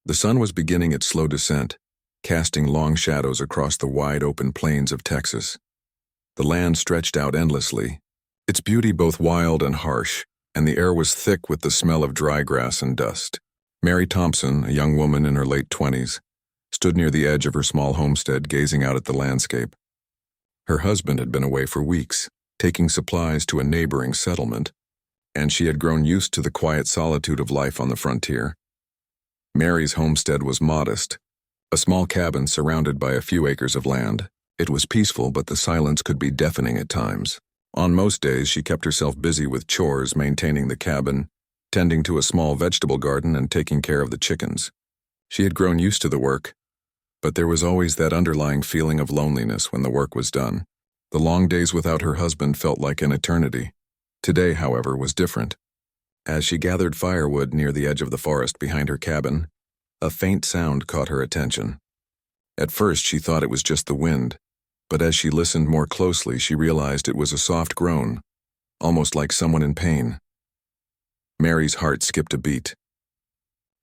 The sun was beginning its slow descent, casting long shadows across the wide open plains of Texas. The land stretched out endlessly, its beauty both wild and harsh, and the air was thick with the smell of dry grass and dust. Mary Thompson, a young woman in her late 20s, stood near the edge of her small homestead gazing out at the landscape. Her husband had been away for weeks, taking supplies to a neighboring settlement, and she had grown used to the quiet solitude of life on the frontier. Mary's homestead was modest, a small cabin surrounded by a few acres of land. It was peaceful, but the silence could be deafening at times. On most days, she kept herself busy with chores, maintaining the cabin, tending to a small vegetable garden, and taking care of the chickens. She had grown used to the work, but there was always that underlying feeling of loneliness when the work was done. The long days without her husband felt like an eternity. Today, however, was different. As she gathered firewood near the edge of the forest behind her cabin, a faint sound caught her attention. At first, she thought it was just the wind, but as she listened more closely, she realized it was a soft groan, almost like someone in pain. Mary's heart skipped a beat.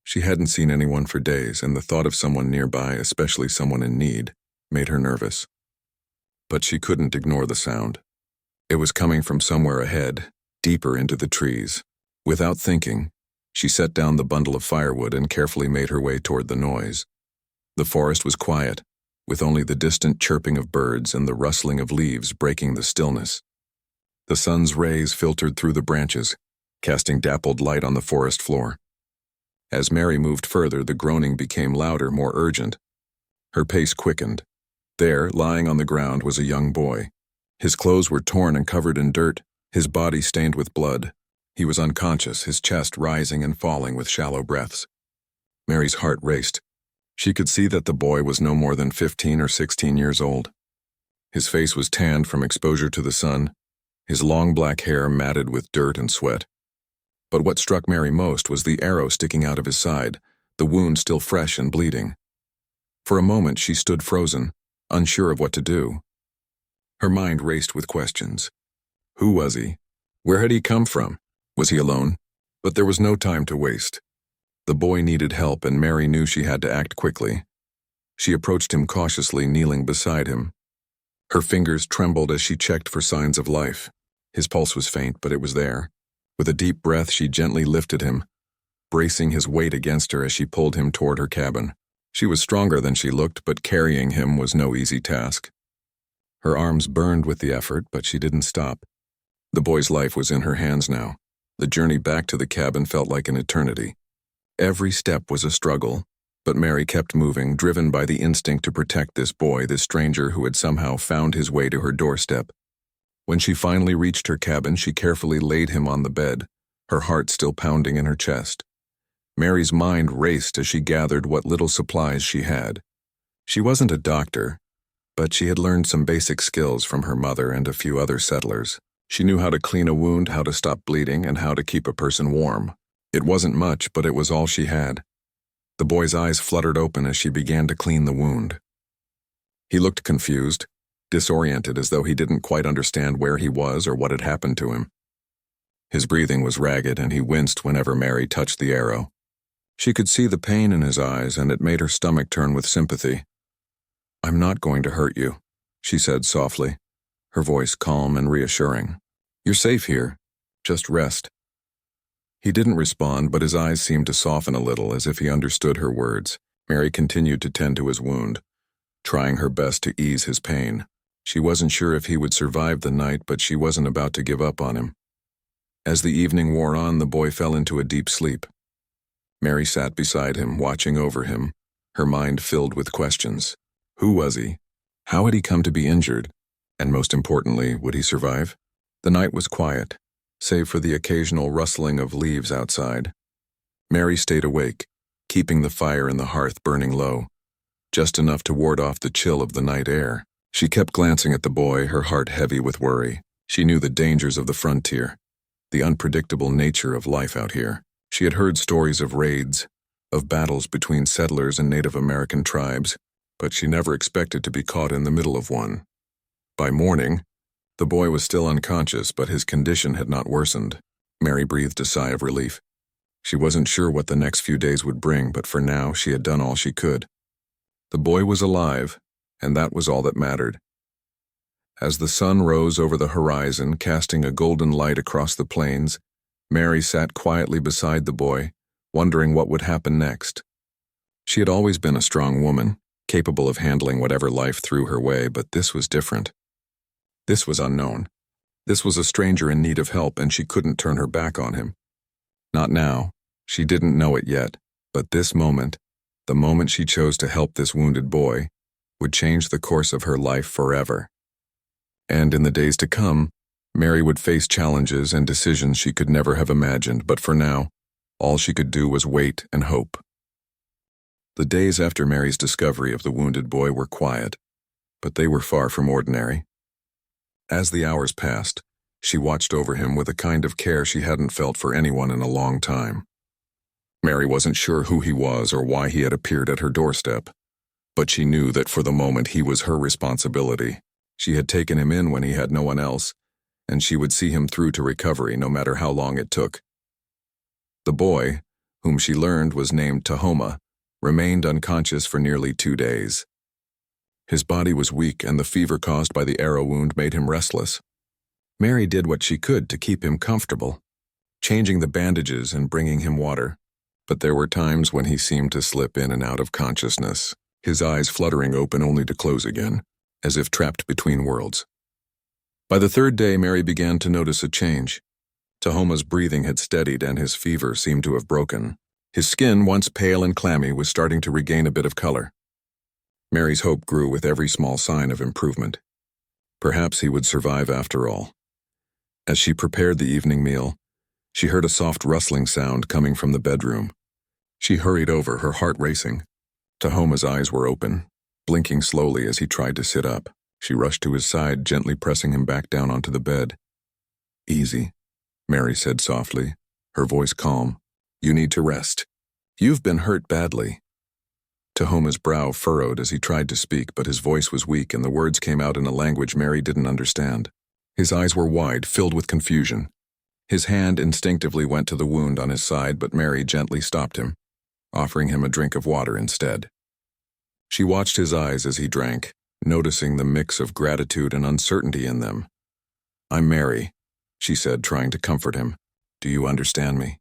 She hadn't seen anyone for days, and the thought of someone nearby, especially someone in need, made her nervous. But she couldn't ignore the sound. It was coming from somewhere ahead, deeper into the trees. Without thinking, she set down the bundle of firewood and carefully made her way toward the noise. The forest was quiet, with only the distant chirping of birds and the rustling of leaves breaking the stillness. The sun's rays filtered through the branches, casting dappled light on the forest floor. As Mary moved further, the groaning became louder, more urgent. Her pace quickened. There, lying on the ground, was a young boy. His clothes were torn and covered in dirt, his body stained with blood. He was unconscious, his chest rising and falling with shallow breaths. Mary's heart raced. She could see that the boy was no more than 15 or 16 years old. His face was tanned from exposure to the sun, his long black hair matted with dirt and sweat. But what struck Mary most was the arrow sticking out of his side, the wound still fresh and bleeding. For a moment she stood frozen, unsure of what to do. Her mind raced with questions. Who was he? Where had he come from? Was he alone? But there was no time to waste. The boy needed help, and Mary knew she had to act quickly. She approached him cautiously, kneeling beside him. Her fingers trembled as she checked for signs of life. His pulse was faint, but it was there. With a deep breath, she gently lifted him, bracing his weight against her as she pulled him toward her cabin. She was stronger than she looked, but carrying him was no easy task. Her arms burned with the effort, but she didn't stop. The boy's life was in her hands now. The journey back to the cabin felt like an eternity. Every step was a struggle, but Mary kept moving, driven by the instinct to protect this boy, this stranger who had somehow found his way to her doorstep. When she finally reached her cabin, she carefully laid him on the bed, her heart still pounding in her chest. Mary's mind raced as she gathered what little supplies she had. She wasn't a doctor, but she had learned some basic skills from her mother and a few other settlers. She knew how to clean a wound, how to stop bleeding, and how to keep a person warm. It wasn't much, but it was all she had. The boy's eyes fluttered open as she began to clean the wound. He looked confused, disoriented, as though he didn't quite understand where he was or what had happened to him. His breathing was ragged, and he winced whenever Mary touched the arrow. She could see the pain in his eyes, and it made her stomach turn with sympathy. "I'm not going to hurt you," she said softly, her voice calm and reassuring. "You're safe here. Just rest." He didn't respond, but his eyes seemed to soften a little, as if he understood her words. Mary continued to tend to his wound, trying her best to ease his pain. She wasn't sure if he would survive the night, but she wasn't about to give up on him. As the evening wore on, the boy fell into a deep sleep. Mary sat beside him, watching over him, her mind filled with questions. Who was he? How had he come to be injured? And most importantly, would he survive? The night was quiet, save for the occasional rustling of leaves outside. Mary stayed awake, keeping the fire in the hearth burning low, just enough to ward off the chill of the night air. She kept glancing at the boy, her heart heavy with worry. She knew the dangers of the frontier, the unpredictable nature of life out here. She had heard stories of raids, of battles between settlers and Native American tribes, but she never expected to be caught in the middle of one. By morning, the boy was still unconscious, but his condition had not worsened. Mary breathed a sigh of relief. She wasn't sure what the next few days would bring, but for now she had done all she could. The boy was alive, and that was all that mattered. As the sun rose over the horizon, casting a golden light across the plains, Mary sat quietly beside the boy, wondering what would happen next. She had always been a strong woman, capable of handling whatever life threw her way, but this was different. This was unknown. This was a stranger in need of help, and she couldn't turn her back on him. Not now. She didn't know it yet, but this moment, the moment she chose to help this wounded boy, would change the course of her life forever. And in the days to come, Mary would face challenges and decisions she could never have imagined, but for now, all she could do was wait and hope. The days after Mary's discovery of the wounded boy were quiet, but they were far from ordinary. As the hours passed, she watched over him with a kind of care she hadn't felt for anyone in a long time. Mary wasn't sure who he was or why he had appeared at her doorstep, but she knew that for the moment he was her responsibility. She had taken him in when he had no one else, and she would see him through to recovery no matter how long it took. The boy, whom she learned was named Tahoma, remained unconscious for nearly 2 days. His body was weak, and the fever caused by the arrow wound made him restless. Mary did what she could to keep him comfortable, changing the bandages and bringing him water, but there were times when he seemed to slip in and out of consciousness, his eyes fluttering open only to close again, as if trapped between worlds. By the 3rd day, Mary began to notice a change. Tahoma's breathing had steadied and his fever seemed to have broken. His skin, once pale and clammy, was starting to regain a bit of color. Mary's hope grew with every small sign of improvement. Perhaps he would survive after all. As she prepared the evening meal, she heard a soft rustling sound coming from the bedroom. She hurried over, her heart racing. Tahoma's eyes were open, blinking slowly as he tried to sit up. She rushed to his side, gently pressing him back down onto the bed. "Easy," Mary said softly, her voice calm. "You need to rest. You've been hurt badly." Tahoma's brow furrowed as he tried to speak, but his voice was weak and the words came out in a language Mary didn't understand. His eyes were wide, filled with confusion. His hand instinctively went to the wound on his side, but Mary gently stopped him, offering him a drink of water instead. She watched his eyes as he drank, noticing the mix of gratitude and uncertainty in them. "I'm Mary," she said, trying to comfort him. "Do you understand me?"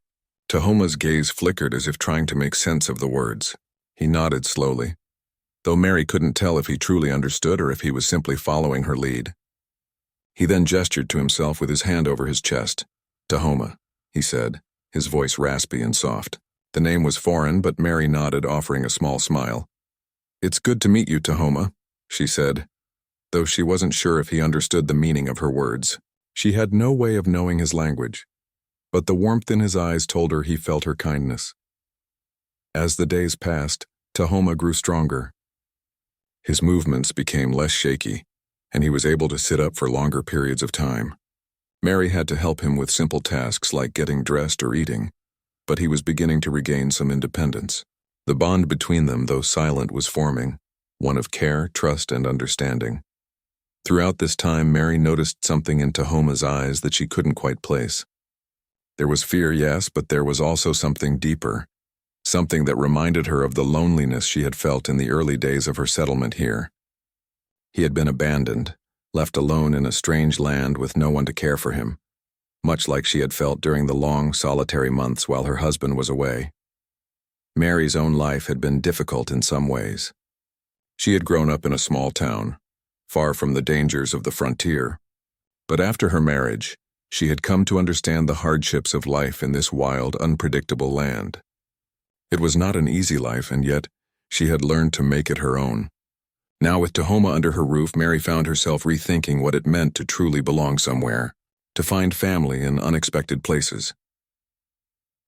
Tahoma's gaze flickered as if trying to make sense of the words. He nodded slowly, though Mary couldn't tell if he truly understood or if he was simply following her lead. He then gestured to himself with his hand over his chest. "Tahoma," he said, his voice raspy and soft. The name was foreign, but Mary nodded, offering a small smile. "It's good to meet you, Tahoma," she said, though she wasn't sure if he understood the meaning of her words. She had no way of knowing his language, but the warmth in his eyes told her he felt her kindness. As the days passed, Tahoma grew stronger. His movements became less shaky, and he was able to sit up for longer periods of time. Mary had to help him with simple tasks like getting dressed or eating, but he was beginning to regain some independence. The bond between them, though silent, was forming, one of care, trust, and understanding. Throughout this time, Mary noticed something in Tahoma's eyes that she couldn't quite place. There was fear, yes, but there was also something deeper, something that reminded her of the loneliness she had felt in the early days of her settlement here. He had been abandoned, left alone in a strange land with no one to care for him, much like she had felt during the long, solitary months while her husband was away. Mary's own life had been difficult in some ways. She had grown up in a small town, far from the dangers of the frontier, but after her marriage, she had come to understand the hardships of life in this wild, unpredictable land. It was not an easy life, and yet she had learned to make it her own. Now with Tahoma under her roof, Mary found herself rethinking what it meant to truly belong somewhere, to find family in unexpected places.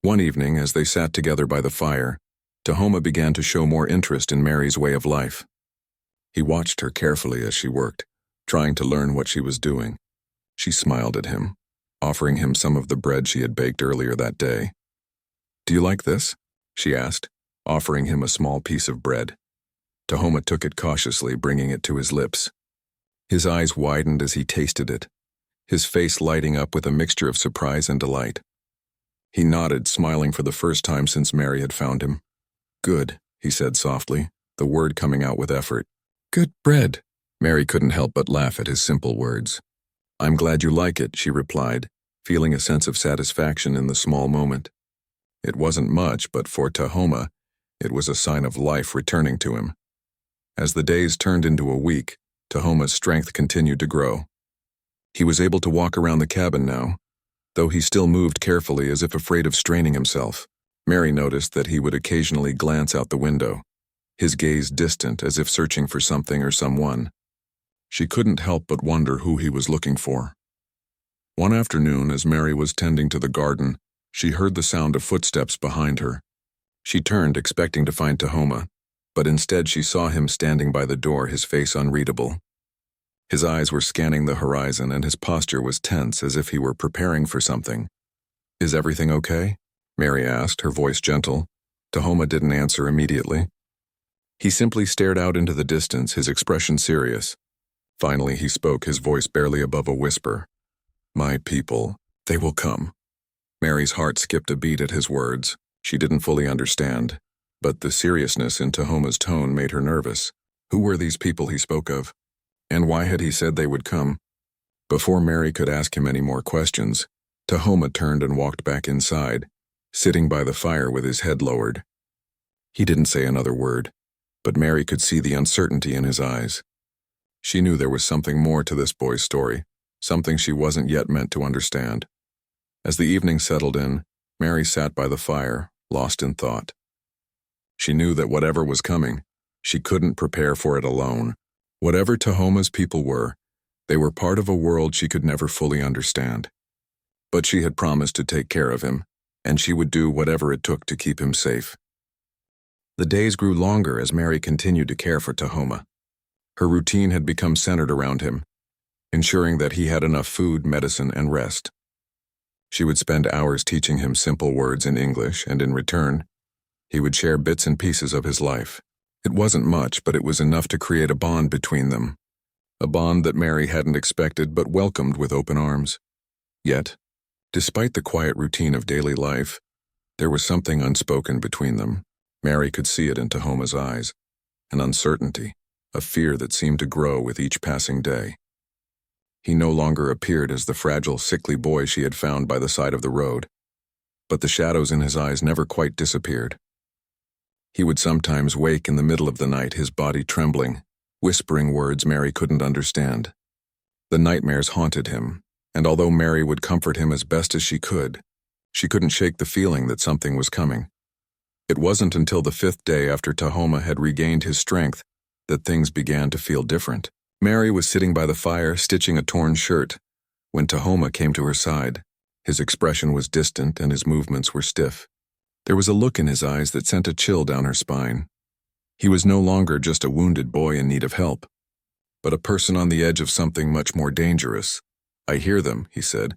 One evening, as they sat together by the fire, Tahoma began to show more interest in Mary's way of life. He watched her carefully as she worked, trying to learn what she was doing. She smiled at him, offering him some of the bread she had baked earlier that day. "Do you like this?" she asked, offering him a small piece of bread. Tahoma took it cautiously, bringing it to his lips. His eyes widened as he tasted it, his face lighting up with a mixture of surprise and delight. He nodded, smiling for the first time since Mary had found him. "Good," he said softly, the word coming out with effort. "Good bread." Mary couldn't help but laugh at his simple words. "I'm glad you like it," she replied, feeling a sense of satisfaction in the small moment. It wasn't much, but for Tahoma, it was a sign of life returning to him. As the days turned into a week, Tahoma's strength continued to grow. He was able to walk around the cabin now, though he still moved carefully as if afraid of straining himself. Mary noticed that he would occasionally glance out the window, his gaze distant as if searching for something or someone. She couldn't help but wonder who he was looking for. One afternoon, as Mary was tending to the garden, she heard the sound of footsteps behind her. She turned, expecting to find Tahoma, but instead she saw him standing by the door, his face unreadable. His eyes were scanning the horizon and his posture was tense as if he were preparing for something. "Is everything okay?" Mary asked, her voice gentle. Tahoma didn't answer immediately. He simply stared out into the distance, his expression serious. Finally he spoke, his voice barely above a whisper. "My people, they will come." Mary's heart skipped a beat at his words. She didn't fully understand, but the seriousness in Tahoma's tone made her nervous. Who were these people he spoke of? And why had he said they would come? Before Mary could ask him any more questions, Tahoma turned and walked back inside, sitting by the fire with his head lowered. He didn't say another word, but Mary could see the uncertainty in his eyes. She knew there was something more to this boy's story, something she wasn't yet meant to understand. As the evening settled in, Mary sat by the fire, lost in thought. She knew that whatever was coming, she couldn't prepare for it alone. Whatever Tahoma's people were, they were part of a world she could never fully understand. But she had promised to take care of him, and she would do whatever it took to keep him safe. The days grew longer as Mary continued to care for Tahoma. Her routine had become centered around him, ensuring that he had enough food, medicine, and rest. She would spend hours teaching him simple words in English, and in return, he would share bits and pieces of his life. It wasn't much, but it was enough to create a bond between them. A bond that Mary hadn't expected but welcomed with open arms. Yet, despite the quiet routine of daily life, there was something unspoken between them. Mary could see it in Tahoma's eyes, an uncertainty, a fear that seemed to grow with each passing day. He no longer appeared as the fragile, sickly boy she had found by the side of the road, but the shadows in his eyes never quite disappeared. He would sometimes wake in the middle of the night, his body trembling, whispering words Mary couldn't understand. The nightmares haunted him, and although Mary would comfort him as best as she couldn't shake the feeling that something was coming. It wasn't until the 5th day after Tahoma had regained his strength that things began to feel different. Mary was sitting by the fire, stitching a torn shirt, when Tahoma came to her side. His expression was distant and his movements were stiff. There was a look in his eyes that sent a chill down her spine. He was no longer just a wounded boy in need of help, but a person on the edge of something much more dangerous. "I hear them," he said,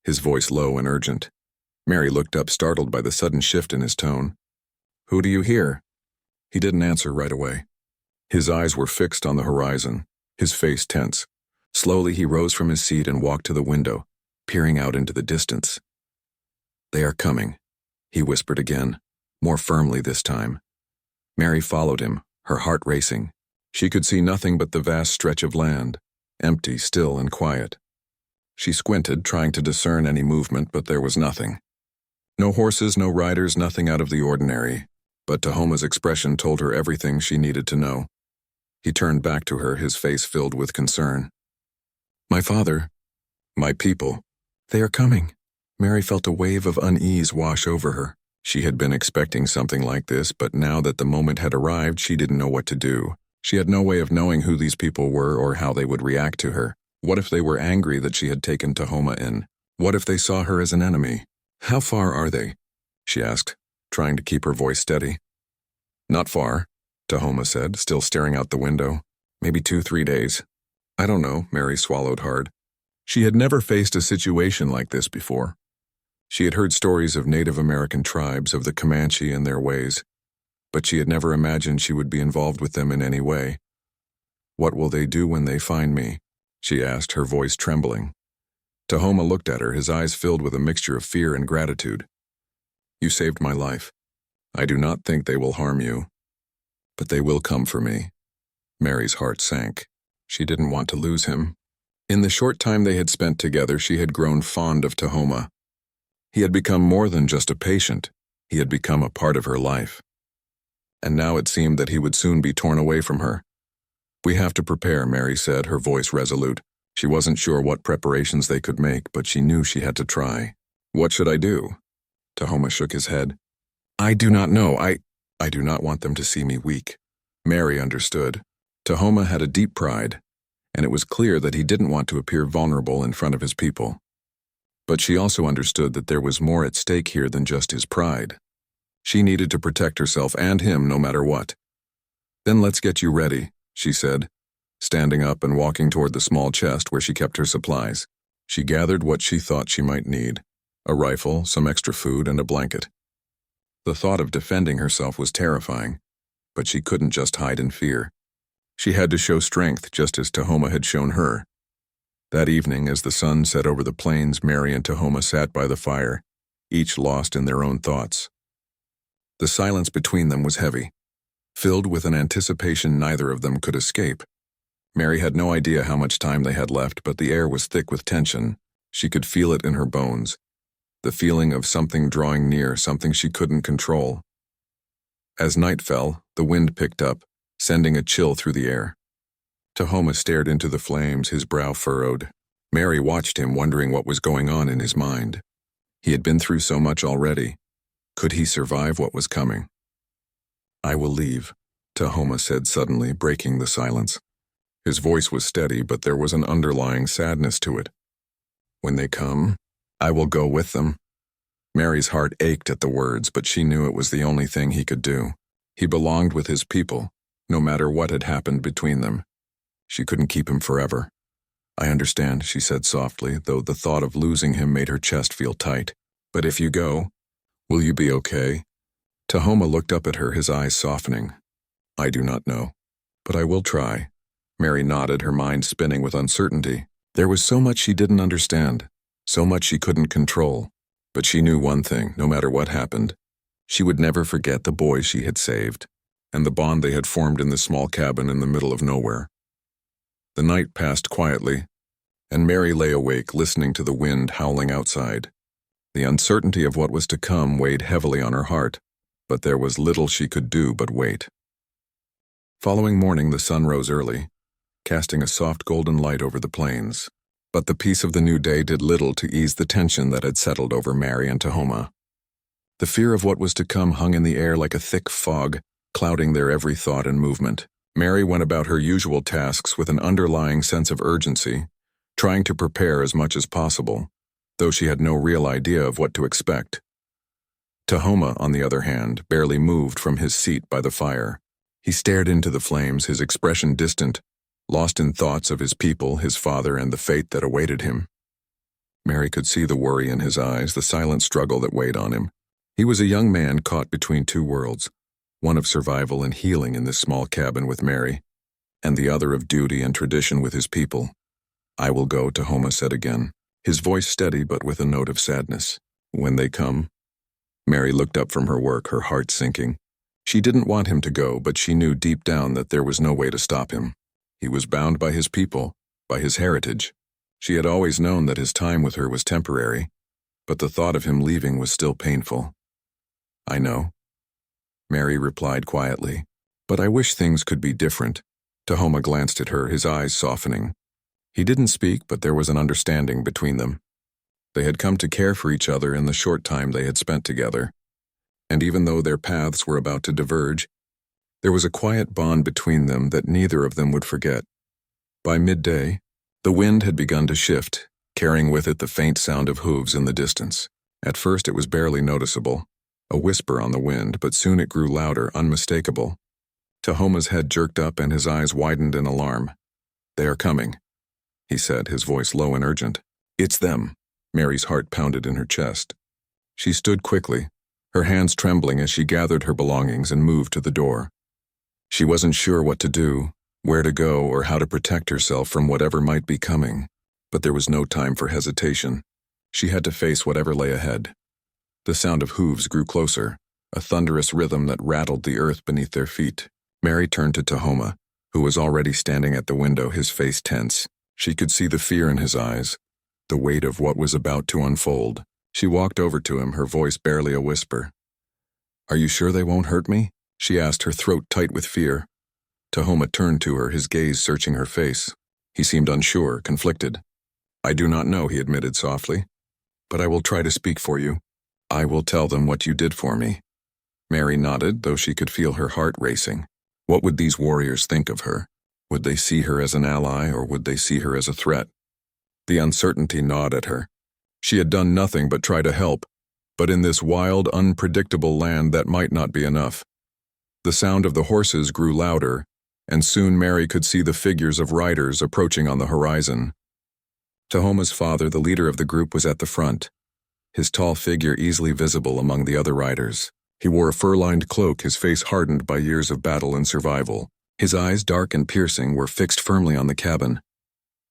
his voice low and urgent. Mary looked up, startled by the sudden shift in his tone. "Who do you hear?" He didn't answer right away. His eyes were fixed on the horizon, his face tense. Slowly he rose from his seat and walked to the window, peering out into the distance. "They are coming," he whispered again, more firmly this time. Mary followed him, her heart racing. She could see nothing but the vast stretch of land, empty, still, and quiet. She squinted, trying to discern any movement, but there was nothing. No horses, no riders, nothing out of the ordinary, but Tahoma's expression told her everything she needed to know. He turned back to her, his face filled with concern. "My father, my people, they are coming." Mary felt a wave of unease wash over her. She had been expecting something like this, but now that the moment had arrived, she didn't know what to do. She had no way of knowing who these people were or how they would react to her. What if they were angry that she had taken Tahoma in? What if they saw her as an enemy? "How far are they?" she asked, trying to keep her voice steady. "Not far," Tahoma said, still staring out the window. "Maybe 2-3 days." "I don't know," Mary swallowed hard. She had never faced a situation like this before. She had heard stories of Native American tribes, of the Comanche and their ways, but she had never imagined she would be involved with them in any way. "What will they do when they find me?" she asked, her voice trembling. Tahoma looked at her, his eyes filled with a mixture of fear and gratitude. You saved my life. I do not think they will harm you, but they will come for me." Mary's heart sank. She didn't want to lose him. In the short time they had spent together, she had grown fond of Tahoma. He had become more than just a patient. He had become a part of her life. And now it seemed that he would soon be torn away from her. "We have to prepare," Mary said, her voice resolute. She wasn't sure what preparations they could make, but she knew she had to try. "What should I do?" Tahoma shook his head. "I do not know. I do not want them to see me weak." Mary understood. Tahoma had a deep pride, and it was clear that he didn't want to appear vulnerable in front of his people. But she also understood that there was more at stake here than just his pride. She needed to protect herself and him no matter what. "Then let's get you ready," she said, standing up and walking toward the small chest where she kept her supplies. She gathered what she thought she might need: a rifle, some extra food, and a blanket. The thought of defending herself was terrifying, but she couldn't just hide in fear. She had to show strength just as Tahoma had shown her. That evening, as the sun set over the plains, Mary and Tahoma sat by the fire, each lost in their own thoughts. The silence between them was heavy, filled with an anticipation neither of them could escape. Mary had no idea how much time they had left, but the air was thick with tension. She could feel it in her bones, the feeling of something drawing near, something she couldn't control. As night fell, the wind picked up, sending a chill through the air. Tahoma stared into the flames, his brow furrowed. Mary watched him, wondering what was going on in his mind. He had been through so much already. Could he survive what was coming? "I will leave," Tahoma said suddenly, breaking the silence. His voice was steady, but there was an underlying sadness to it. "When they come, I will go with them." Mary's heart ached at the words, but she knew it was the only thing he could do. He belonged with his people, no matter what had happened between them. She couldn't keep him forever. "I understand," she said softly, though the thought of losing him made her chest feel tight. "But if you go, will you be okay?" Tahoma looked up at her, his eyes softening. "I do not know, but I will try." Mary nodded, her mind spinning with uncertainty. There was so much she didn't understand, so much she couldn't control. But she knew one thing: no matter what happened, she would never forget the boy she had saved, and the bond they had formed in the small cabin in the middle of nowhere. The night passed quietly, and Mary lay awake, listening to the wind howling outside. The uncertainty of what was to come weighed heavily on her heart, but there was little she could do but wait. Following morning, the sun rose early, casting a soft golden light over the plains. But the peace of the new day did little to ease the tension that had settled over Mary and Tahoma. The fear of what was to come hung in the air like a thick fog, clouding their every thought and movement. Mary went about her usual tasks with an underlying sense of urgency, trying to prepare as much as possible, though she had no real idea of what to expect. Tahoma, on the other hand, barely moved from his seat by the fire. He stared into the flames, his expression distant, lost in thoughts of his people, his father, and the fate that awaited him. Mary could see the worry in his eyes, the silent struggle that weighed on him. He was a young man caught between two worlds, one of survival and healing in this small cabin with Mary, and the other of duty and tradition with his people. "I will go," Tahoma said again, his voice steady but with a note of sadness. "When they come?" Mary looked up from her work, her heart sinking. She didn't want him to go, but she knew deep down that there was no way to stop him. He was bound by his people, by his heritage. She had always known that his time with her was temporary, but the thought of him leaving was still painful. "I know," Mary replied quietly, "but I wish things could be different." Tahoma glanced at her, his eyes softening. He didn't speak, but there was an understanding between them. They had come to care for each other in the short time they had spent together, and even though their paths were about to diverge, there was a quiet bond between them that neither of them would forget. By midday, the wind had begun to shift, carrying with it the faint sound of hooves in the distance. At first it was barely noticeable, a whisper on the wind, but soon it grew louder, unmistakable. Tahoma's head jerked up and his eyes widened in alarm. "They are coming," he said, his voice low and urgent. "It's them." Mary's heart pounded in her chest. She stood quickly, her hands trembling as she gathered her belongings and moved to the door. She wasn't sure what to do, where to go, or how to protect herself from whatever might be coming, but there was no time for hesitation. She had to face whatever lay ahead. The sound of hooves grew closer, a thunderous rhythm that rattled the earth beneath their feet. Mary turned to Tahoma, who was already standing at the window, his face tense. She could see the fear in his eyes, the weight of what was about to unfold. She walked over to him, her voice barely a whisper. "Are you sure they won't hurt me?" she asked, her throat tight with fear. Tahoma turned to her, his gaze searching her face. He seemed unsure, conflicted. "I do not know," he admitted softly, "but I will try to speak for you. I will tell them what you did for me." Mary nodded, though she could feel her heart racing. What would these warriors think of her? Would they see her as an ally, or would they see her as a threat? The uncertainty gnawed at her. She had done nothing but try to help, but in this wild, unpredictable land that might not be enough. The sound of the horses grew louder, and soon Mary could see the figures of riders approaching on the horizon. Tahoma's father, the leader of the group, was at the front, his tall figure easily visible among the other riders. He wore a fur-lined cloak, his face hardened by years of battle and survival. His eyes, dark and piercing, were fixed firmly on the cabin.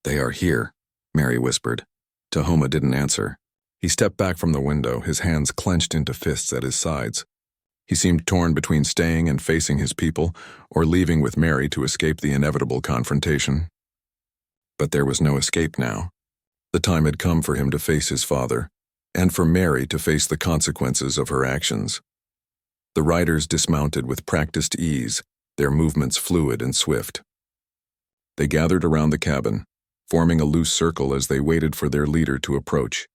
"They are here," Mary whispered. Tahoma didn't answer. He stepped back from the window, his hands clenched into fists at his sides. He seemed torn between staying and facing his people, or leaving with Mary to escape the inevitable confrontation. But there was no escape now. The time had come for him to face his father, and for Mary to face the consequences of her actions. The riders dismounted with practiced ease, their movements fluid and swift. They gathered around the cabin, forming a loose circle as they waited for their leader to approach.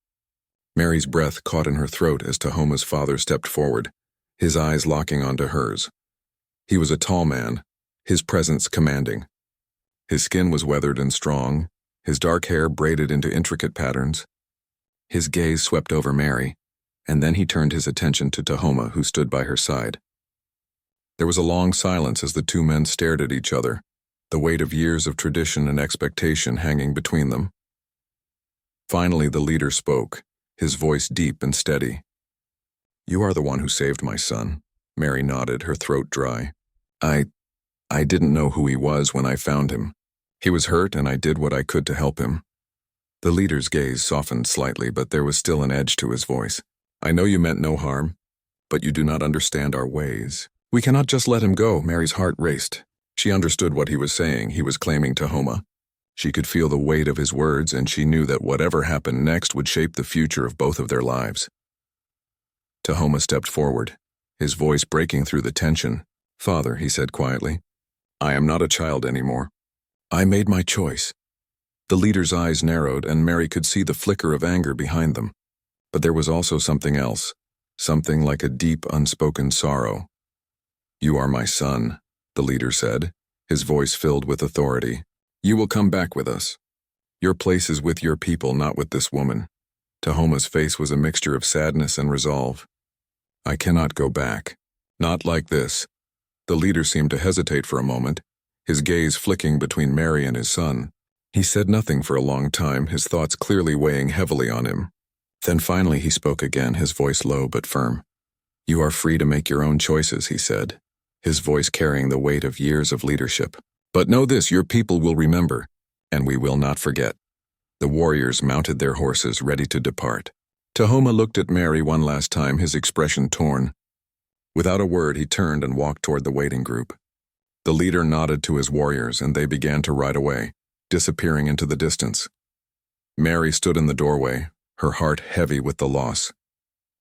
Mary's breath caught in her throat as Tahoma's father stepped forward, his eyes locking onto hers. He was a tall man, his presence commanding. His skin was weathered and strong, his dark hair braided into intricate patterns. His gaze swept over Mary, and then he turned his attention to Tahoma, who stood by her side. There was a long silence as the two men stared at each other, the weight of years of tradition and expectation hanging between them. Finally, the leader spoke, his voice deep and steady. "You are the one who saved my son." Mary nodded, her throat dry. I didn't know who he was when I found him. He was hurt, and I did what I could to help him." The leader's gaze softened slightly, but there was still an edge to his voice. "I know you meant no harm, but you do not understand our ways. We cannot just let him go." Mary's heart raced. She understood what he was saying. He was claiming Tahoma. She could feel the weight of his words, and she knew that whatever happened next would shape the future of both of their lives. Tahoma stepped forward, his voice breaking through the tension. "Father," he said quietly, "I am not a child anymore. I made my choice." The leader's eyes narrowed, and Mary could see the flicker of anger behind them. But there was also something else, something like a deep, unspoken sorrow. "You are my son," the leader said, his voice filled with authority. "You will come back with us. Your place is with your people, not with this woman." Tahoma's face was a mixture of sadness and resolve. "I cannot go back. Not like this." The leader seemed to hesitate for a moment, his gaze flicking between Mary and his son. He said nothing for a long time, his thoughts clearly weighing heavily on him. Then finally he spoke again, his voice low but firm. "You are free to make your own choices," he said, his voice carrying the weight of years of leadership. "But know this, your people will remember, and we will not forget." The warriors mounted their horses, ready to depart. Tahoma looked at Mary one last time, his expression torn. Without a word, he turned and walked toward the waiting group. The leader nodded to his warriors, and they began to ride away, disappearing into the distance. Mary stood in the doorway, her heart heavy with the loss.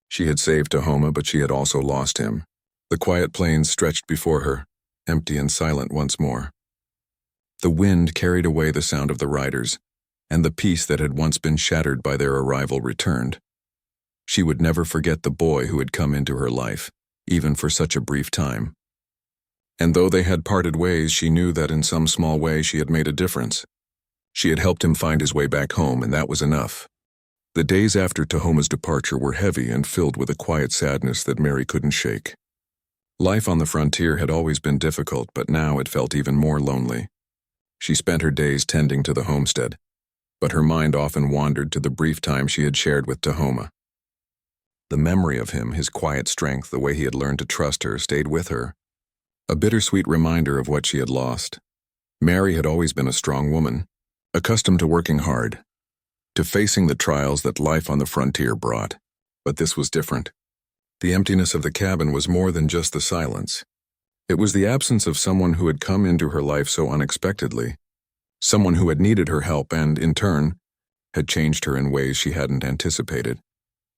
She had saved Tahoma, but she had also lost him. The quiet plains stretched before her, empty and silent once more. The wind carried away the sound of the riders, and the peace that had once been shattered by their arrival returned. She would never forget the boy who had come into her life, even for such a brief time. And though they had parted ways, she knew that in some small way she had made a difference. She had helped him find his way back home, and that was enough. The days after Tahoma's departure were heavy and filled with a quiet sadness that Mary couldn't shake. Life on the frontier had always been difficult, but now it felt even more lonely. She spent her days tending to the homestead, but her mind often wandered to the brief time she had shared with Tahoma. The memory of him, his quiet strength, the way he had learned to trust her, stayed with her, a bittersweet reminder of what she had lost. Mary had always been a strong woman, accustomed to working hard, to facing the trials that life on the frontier brought. But this was different. The emptiness of the cabin was more than just the silence. It was the absence of someone who had come into her life so unexpectedly, someone who had needed her help and, in turn, had changed her in ways she hadn't anticipated.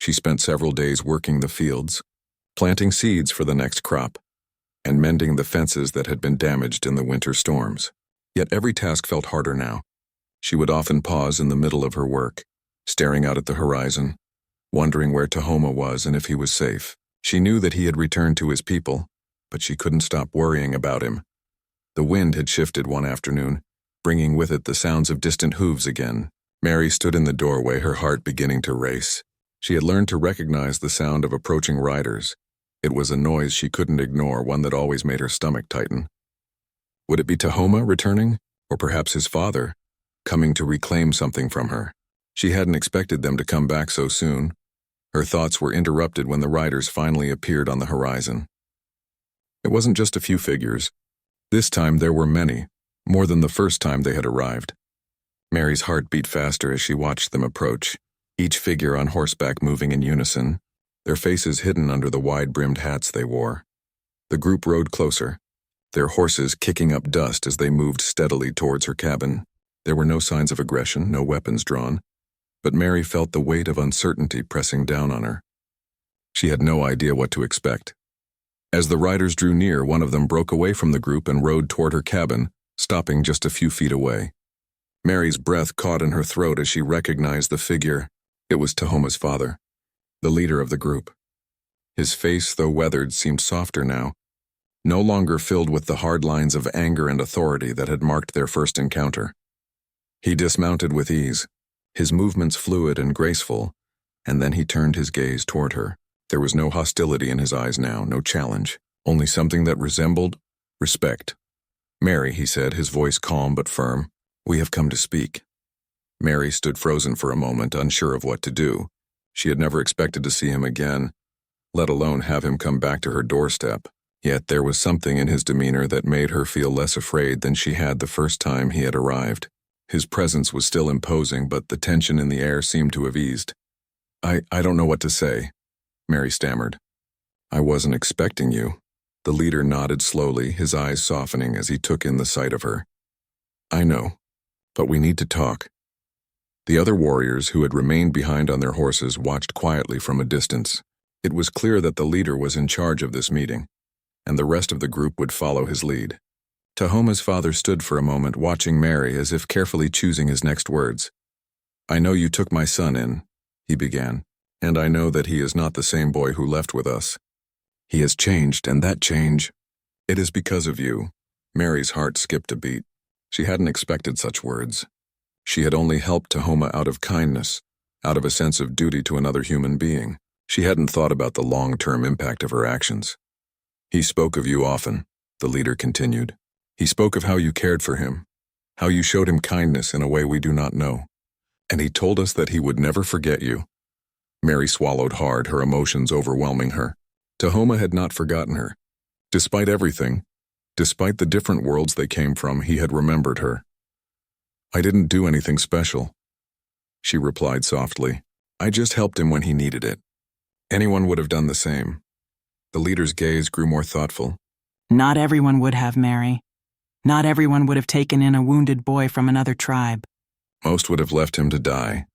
She spent several days working the fields, planting seeds for the next crop, and mending the fences that had been damaged in the winter storms. Yet every task felt harder now. She would often pause in the middle of her work, staring out at the horizon, wondering where Tahoma was and if he was safe. She knew that he had returned to his people, but she couldn't stop worrying about him. The wind had shifted one afternoon, bringing with it the sounds of distant hooves again. Mary stood in the doorway, her heart beginning to race. She had learned to recognize the sound of approaching riders. It was a noise she couldn't ignore, one that always made her stomach tighten. Would it be Tahoma returning, or perhaps his father, coming to reclaim something from her? She hadn't expected them to come back so soon. Her thoughts were interrupted when the riders finally appeared on the horizon. It wasn't just a few figures. This time there were many, more than the first time they had arrived. Mary's heart beat faster as she watched them approach, each figure on horseback moving in unison, their faces hidden under the wide-brimmed hats they wore. The group rode closer, their horses kicking up dust as they moved steadily towards her cabin. There were no signs of aggression, no weapons drawn, but Mary felt the weight of uncertainty pressing down on her. She had no idea what to expect. As the riders drew near, one of them broke away from the group and rode toward her cabin, stopping just a few feet away. Mary's breath caught in her throat as she recognized the figure. It was Tahoma's father, the leader of the group. His face, though weathered, seemed softer now, no longer filled with the hard lines of anger and authority that had marked their first encounter. He dismounted with ease, his movements fluid and graceful, and then he turned his gaze toward her. There was no hostility in his eyes now, no challenge, only something that resembled respect. "Mary," he said, his voice calm but firm, "we have come to speak." Mary stood frozen for a moment, unsure of what to do. She had never expected to see him again, let alone have him come back to her doorstep. Yet there was something in his demeanor that made her feel less afraid than she had the first time he had arrived. His presence was still imposing, but the tension in the air seemed to have eased. I don't know what to say," Mary stammered. "I wasn't expecting you." The leader nodded slowly, his eyes softening as he took in the sight of her. "I know, but we need to talk." The other warriors, who had remained behind on their horses, watched quietly from a distance. It was clear that the leader was in charge of this meeting, and the rest of the group would follow his lead. Tahoma's father stood for a moment, watching Mary as if carefully choosing his next words. "I know you took my son in," he began, "and I know that he is not the same boy who left with us. He has changed, and that change, it is because of you." Mary's heart skipped a beat. She hadn't expected such words. She had only helped Tahoma out of kindness, out of a sense of duty to another human being. She hadn't thought about the long-term impact of her actions. "He spoke of you often," the leader continued. "He spoke of how you cared for him, how you showed him kindness in a way we do not know. And he told us that he would never forget you." Mary swallowed hard, her emotions overwhelming her. Tahoma had not forgotten her. Despite everything, despite the different worlds they came from, he had remembered her. "I didn't do anything special," she replied softly. "I just helped him when he needed it. Anyone would have done the same." The leader's gaze grew more thoughtful. "Not everyone would have, Mary. Not everyone would have taken in a wounded boy from another tribe." "Most would have left him to die."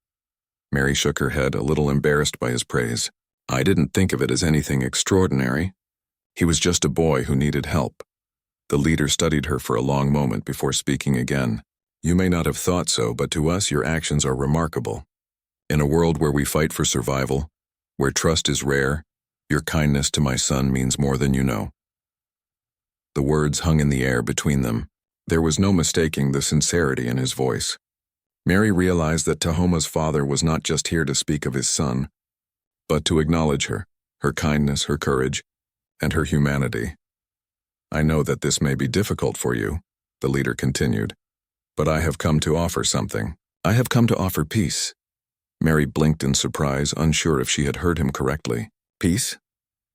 Mary shook her head, a little embarrassed by his praise. "I didn't think of it as anything extraordinary. He was just a boy who needed help." The leader studied her for a long moment before speaking again. "You may not have thought so, but to us your actions are remarkable. In a world where we fight for survival, where trust is rare, your kindness to my son means more than you know." The words hung in the air between them. There was no mistaking the sincerity in his voice. Mary realized that Tahoma's father was not just here to speak of his son, but to acknowledge her, her kindness, her courage, and her humanity. "I know that this may be difficult for you," the leader continued, "but I have come to offer something. I have come to offer peace." Mary blinked in surprise, unsure if she had heard him correctly. "Peace?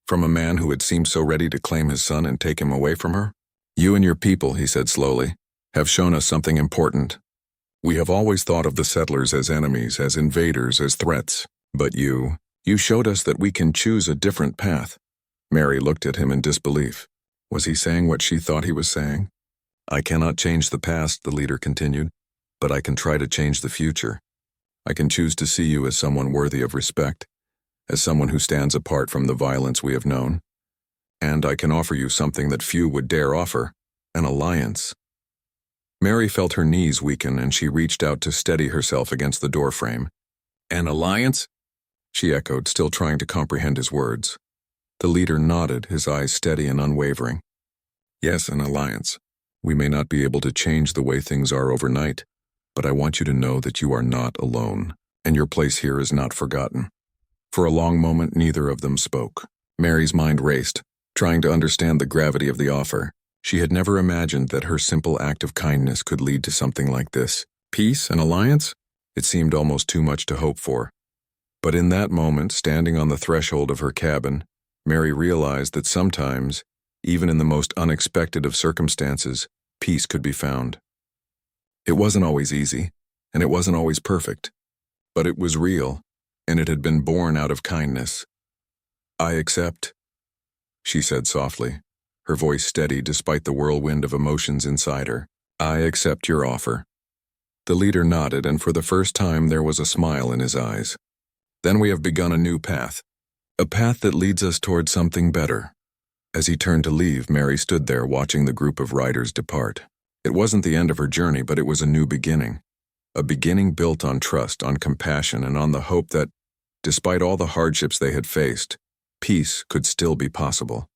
From a man who had seemed so ready to claim his son and take him away from her?" "You and your people," he said slowly, "have shown us something important. We have always thought of the settlers as enemies, as invaders, as threats. But you You showed us that we can choose a different path. Mary looked at him in disbelief. Was he saying what she thought he was saying? I cannot change the past, the leader continued, but I can try to change the future. I can choose to see you as someone worthy of respect, as someone who stands apart from the violence we have known. And I can offer you something that few would dare offer, an alliance. Mary felt her knees weaken and she reached out to steady herself against the doorframe. An alliance? She echoed, still trying to comprehend his words. The leader nodded, his eyes steady and unwavering. Yes, an alliance. We may not be able to change the way things are overnight, but I want you to know that you are not alone, and your place here is not forgotten. For a long moment, neither of them spoke. Mary's mind raced, trying to understand the gravity of the offer. She had never imagined that her simple act of kindness could lead to something like this. Peace, an alliance? It seemed almost too much to hope for. But in that moment, standing on the threshold of her cabin, Mary realized that sometimes, even in the most unexpected of circumstances, peace could be found. It wasn't always easy, and it wasn't always perfect, but it was real, and it had been born out of kindness. I accept, she said softly, her voice steady despite the whirlwind of emotions inside her. I accept your offer. The leader nodded, and for the first time there was a smile in his eyes. Then we have begun a new path, a path that leads us toward something better. As he turned to leave, Mary stood there watching the group of riders depart. It wasn't the end of her journey, but it was a new beginning. A beginning built on trust, on compassion, and on the hope that, despite all the hardships they had faced, peace could still be possible.